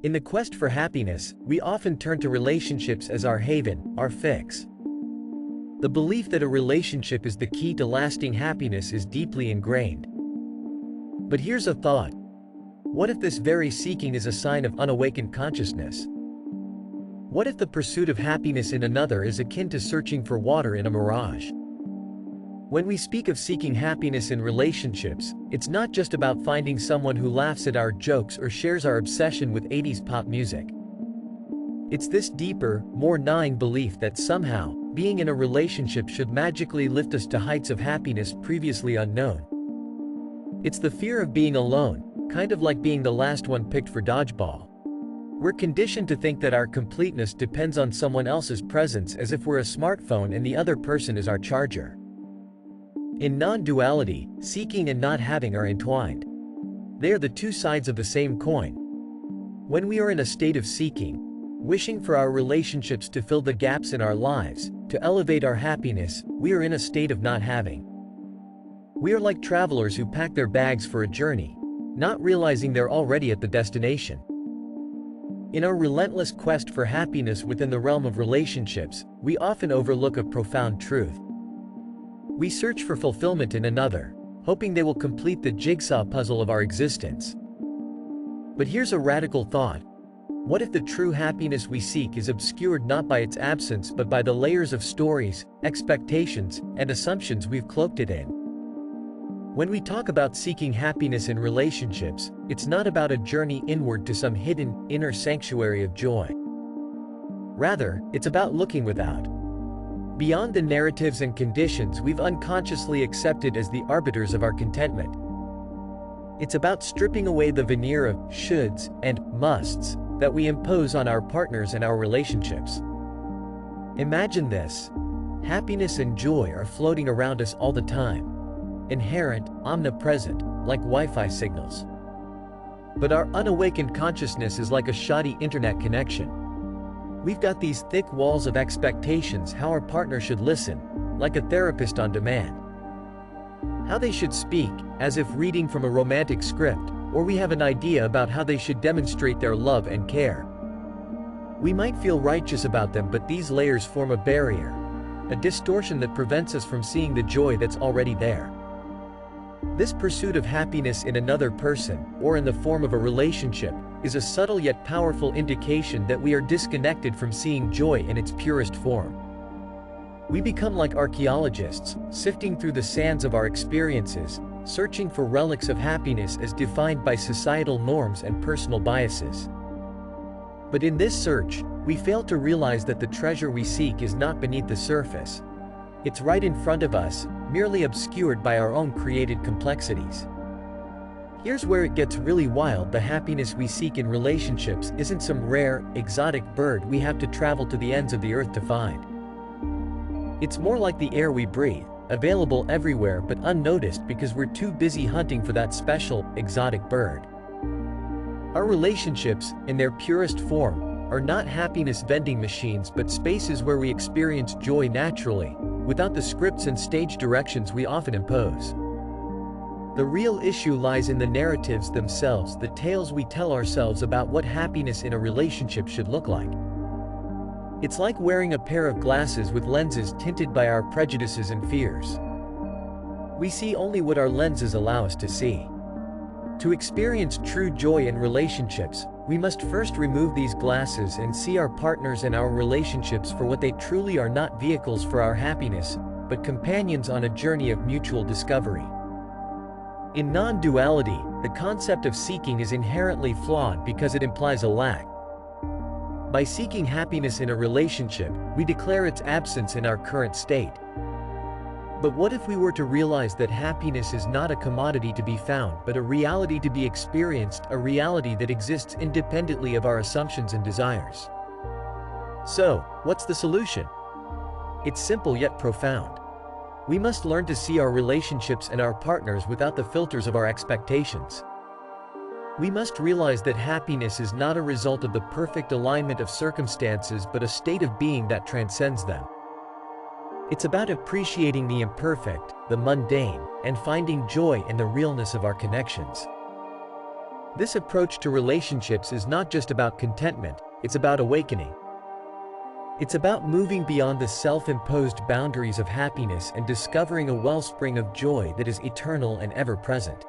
In the quest for happiness, we often turn to relationships as our haven, our fix. The belief that a relationship is the key to lasting happiness is deeply ingrained. But here's a thought. What if this very seeking is a sign of unawakened consciousness? What if the pursuit of happiness in another is akin to searching for water in a mirage? When we speak of seeking happiness in relationships, it's not just about finding someone who laughs at our jokes or shares our obsession with 80s pop music. It's this deeper, more gnawing belief that somehow, being in a relationship should magically lift us to heights of happiness previously unknown. It's the fear of being alone, kind of like being the last one picked for dodgeball. We're conditioned to think that our completeness depends on someone else's presence, as if we're a smartphone and the other person is our charger. In non-duality, seeking and not having are entwined. They are the two sides of the same coin. When we are in a state of seeking, wishing for our relationships to fill the gaps in our lives, to elevate our happiness, we are in a state of not having. We are like travelers who pack their bags for a journey, not realizing they're already at the destination. In our relentless quest for happiness within the realm of relationships, we often overlook a profound truth. We search for fulfillment in another, hoping they will complete the jigsaw puzzle of our existence. But here's a radical thought. What if the true happiness we seek is obscured not by its absence but by the layers of stories, expectations, and assumptions we've cloaked it in? When we talk about seeking happiness in relationships, it's not about a journey inward to some hidden, inner sanctuary of joy. Rather, it's about looking without, beyond the narratives and conditions we've unconsciously accepted as the arbiters of our contentment. It's about stripping away the veneer of shoulds and musts that we impose on our partners and our relationships. Imagine this. Happiness and joy are floating around us all the time. Inherent, omnipresent, like Wi-Fi signals. But our unawakened consciousness is like a shoddy internet connection. We've got these thick walls of expectations how our partner should listen, like a therapist on demand. How they should speak, as if reading from a romantic script, or we have an idea about how they should demonstrate their love and care. We might feel righteous about them, but these layers form a barrier, a distortion that prevents us from seeing the joy that's already there. This pursuit of happiness in another person, or in the form of a relationship, is a subtle yet powerful indication that we are disconnected from seeing joy in its purest form. We become like archaeologists, sifting through the sands of our experiences, searching for relics of happiness as defined by societal norms and personal biases. But in this search, we fail to realize that the treasure we seek is not beneath the surface. It's right in front of us, merely obscured by our own created complexities. Here's where it gets really wild. The happiness we seek in relationships isn't some rare, exotic bird we have to travel to the ends of the earth to find. It's more like the air we breathe, available everywhere but unnoticed because we're too busy hunting for that special, exotic bird. Our relationships, in their purest form, are not happiness vending machines but spaces where we experience joy naturally, without the scripts and stage directions we often impose. The real issue lies in the narratives themselves, the tales we tell ourselves about what happiness in a relationship should look like. It's like wearing a pair of glasses with lenses tinted by our prejudices and fears. We see only what our lenses allow us to see. To experience true joy in relationships, we must first remove these glasses and see our partners and our relationships for what they truly are: not vehicles for our happiness, but companions on a journey of mutual discovery. In non-duality, the concept of seeking is inherently flawed because it implies a lack. By seeking happiness in a relationship, we declare its absence in our current state. But what if we were to realize that happiness is not a commodity to be found but a reality to be experienced, a reality that exists independently of our assumptions and desires? So, what's the solution? It's simple yet profound. We must learn to see our relationships and our partners without the filters of our expectations. We must realize that happiness is not a result of the perfect alignment of circumstances but a state of being that transcends them. It's about appreciating the imperfect, the mundane, and finding joy in the realness of our connections. This approach to relationships is not just about contentment, it's about awakening. It's about moving beyond the self-imposed boundaries of happiness and discovering a wellspring of joy that is eternal and ever-present.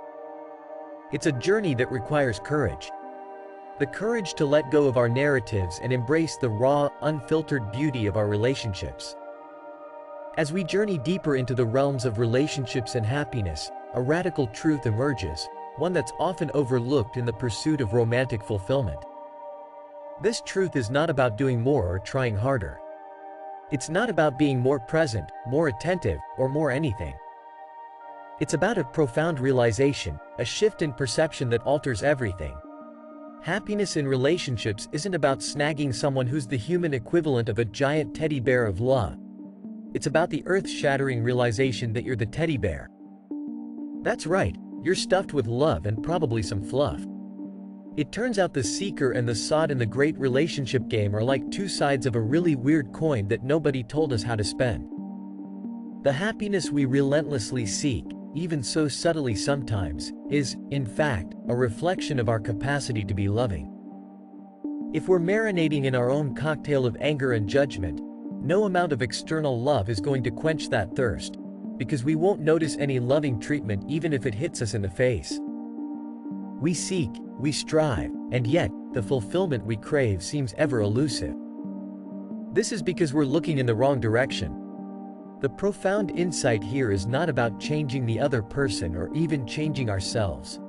It's a journey that requires courage. The courage to let go of our narratives and embrace the raw, unfiltered beauty of our relationships. As we journey deeper into the realms of relationships and happiness, a radical truth emerges, one that's often overlooked in the pursuit of romantic fulfillment. This truth is not about doing more or trying harder. It's not about being more present, more attentive, or more anything. It's about a profound realization, a shift in perception that alters everything. Happiness in relationships isn't about snagging someone who's the human equivalent of a giant teddy bear of love. It's about the earth-shattering realization that you're the teddy bear. That's right, you're stuffed with love and probably some fluff. It turns out the seeker and the sought in the great relationship game are like two sides of a really weird coin that nobody told us how to spend. The happiness we relentlessly seek, even so subtly sometimes, is, in fact, a reflection of our capacity to be loving. If we're marinating in our own cocktail of anger and judgment, no amount of external love is going to quench that thirst, because we won't notice any loving treatment even if it hits us in the face. We seek, we strive, and yet, the fulfillment we crave seems ever elusive. This is because we're looking in the wrong direction. The profound insight here is not about changing the other person or even changing ourselves.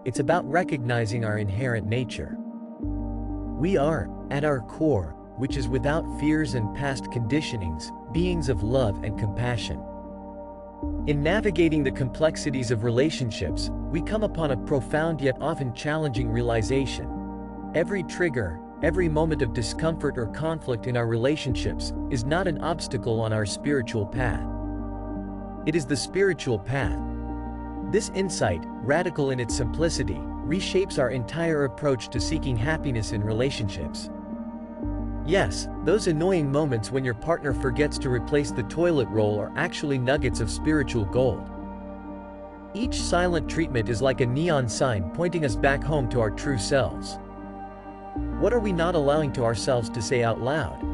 It's about recognizing our inherent nature. We are, at our core, which is without fears and past conditionings, beings of love and compassion. In navigating the complexities of relationships, we come upon a profound yet often challenging realization. Every trigger, every moment of discomfort or conflict in our relationships is not an obstacle on our spiritual path. It is the spiritual path. This insight, radical in its simplicity, reshapes our entire approach to seeking happiness in relationships. Yes, those annoying moments when your partner forgets to replace the toilet roll are actually nuggets of spiritual gold. Each silent treatment is like a neon sign pointing us back home to our true selves. What are we not allowing to ourselves to say out loud?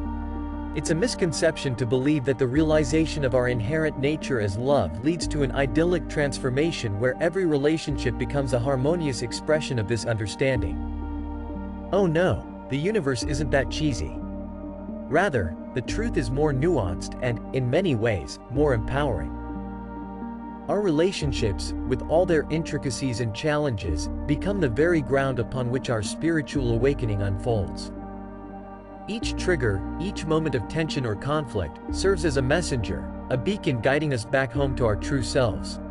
It's a misconception to believe that the realization of our inherent nature as love leads to an idyllic transformation where every relationship becomes a harmonious expression of this understanding. Oh no, the universe isn't that cheesy. Rather, the truth is more nuanced and, in many ways, more empowering. Our relationships, with all their intricacies and challenges, become the very ground upon which our spiritual awakening unfolds. Each trigger, each moment of tension or conflict, serves as a messenger, a beacon guiding us back home to our true selves.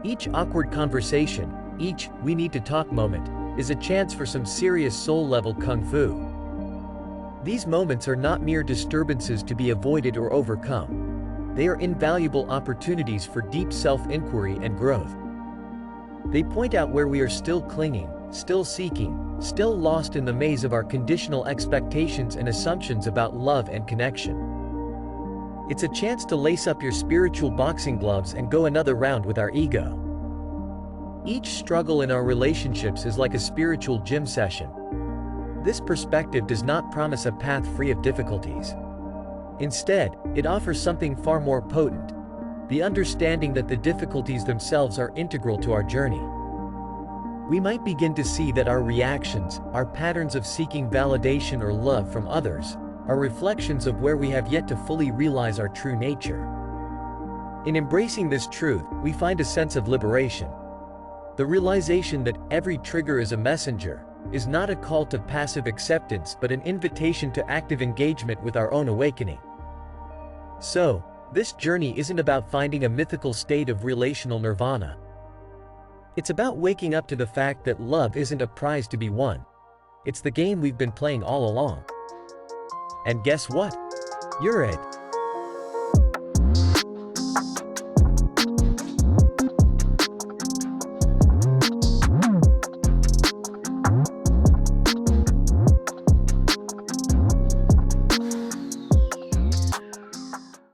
Each awkward conversation, each "we need to talk" moment, is a chance for some serious soul-level kung fu. These moments are not mere disturbances to be avoided or overcome. They are invaluable opportunities for deep self-inquiry and growth. They point out where we are still clinging, still seeking, still lost in the maze of our conditional expectations and assumptions about love and connection. It's a chance to lace up your spiritual boxing gloves and go another round with our ego. Each struggle in our relationships is like a spiritual gym session. This perspective does not promise a path free of difficulties. Instead, it offers something far more potent: the understanding that the difficulties themselves are integral to our journey. We might begin to see that our reactions, our patterns of seeking validation or love from others, are reflections of where we have yet to fully realize our true nature. In embracing this truth, we find a sense of liberation. The realization that every trigger is a messenger is not a call to passive acceptance but an invitation to active engagement with our own awakening. So, this journey isn't about finding a mythical state of relational nirvana. It's about waking up to the fact that love isn't a prize to be won. It's the game we've been playing all along. And guess what? You're it.